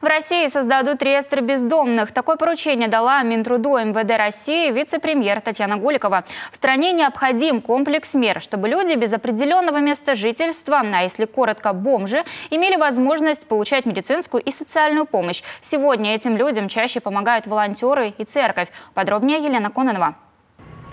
В России создадут реестр бездомных. Такое поручение дала Минтруду МВД России вице-премьер Татьяна Голикова. В стране необходим комплекс мер, чтобы люди без определенного места жительства, а если коротко, бомжи, имели возможность получать медицинскую и социальную помощь. Сегодня этим людям чаще помогают волонтеры и церковь. Подробнее Елена Кононова.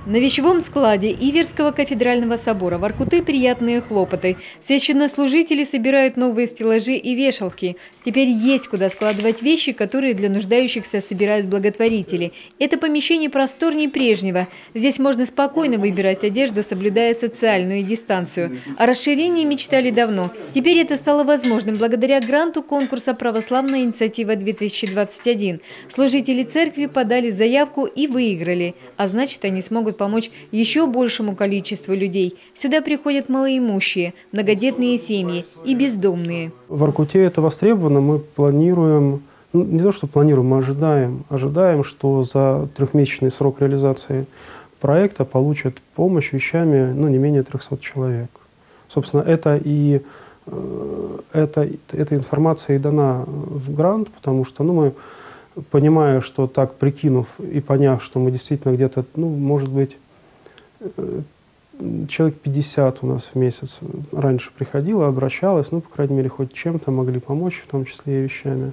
На вещевом складе Иверского кафедрального собора в Воркуты приятные хлопоты. Священнослужители собирают новые стеллажи и вешалки. Теперь есть куда складывать вещи, которые для нуждающихся собирают благотворители. Это помещение просторнее прежнего. Здесь можно спокойно выбирать одежду, соблюдая социальную дистанцию. О расширении мечтали давно. Теперь это стало возможным благодаря гранту конкурса «Православная инициатива-2021». Служители церкви подали заявку и выиграли. А значит, они смогут помочь еще большему количеству людей. Сюда приходят малоимущие, многодетные семьи и бездомные. В Воркуте это востребовано. Мы планируем, не то что планируем, мы ожидаем, что за трехмесячный срок реализации проекта получат помощь вещами не менее 300 человек. Собственно, эта информация и дана в грант, потому что мы, понимая, что так прикинув и поняв, что мы действительно где-то, может быть, человек 50 у нас в месяц раньше приходило, обращалось, по крайней мере, хоть чем-то могли помочь, в том числе и вещами,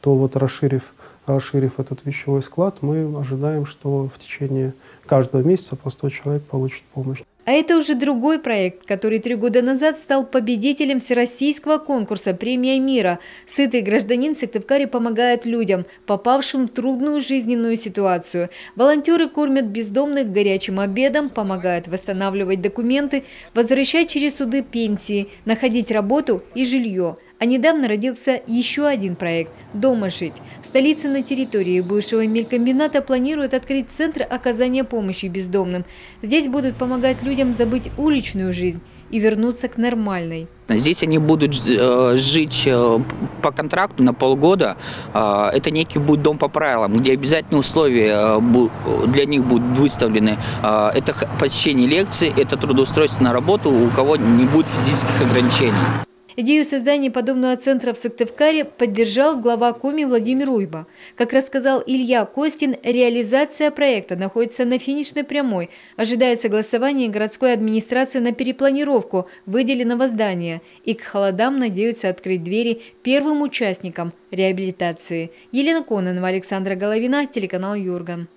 то вот расширив этот вещевой склад, мы ожидаем, что в течение каждого месяца по 100 человек получат помощь. А это уже другой проект, который 3 года назад стал победителем всероссийского конкурса «Премия мира». Сытый гражданин Сыктывкаре помогает людям, попавшим в трудную жизненную ситуацию. Волонтеры кормят бездомных горячим обедом, помогают восстанавливать документы, возвращать через суды пенсии, находить работу и жилье. А недавно родился еще один проект «Дома жить». В столице на территории бывшего мелькомбината планируют открыть центр оказания помощи бездомным. Здесь будут помогать людям забыть уличную жизнь и вернуться к нормальной. Здесь они будут жить по контракту на полгода. Это некий будет дом по правилам, где обязательные условия для них будут выставлены. Это посещение лекций, это трудоустройство на работу, у кого не будет физических ограничений. Идею создания подобного центра в Сыктывкаре поддержал глава Коми Владимир Уйба. Как рассказал Илья Костин, реализация проекта находится на финишной прямой. Ожидает согласования городской администрации на перепланировку выделенного здания. И к холодам надеются открыть двери первым участникам реабилитации. Елена Кононова, Александра Головина, телеканал Юрган.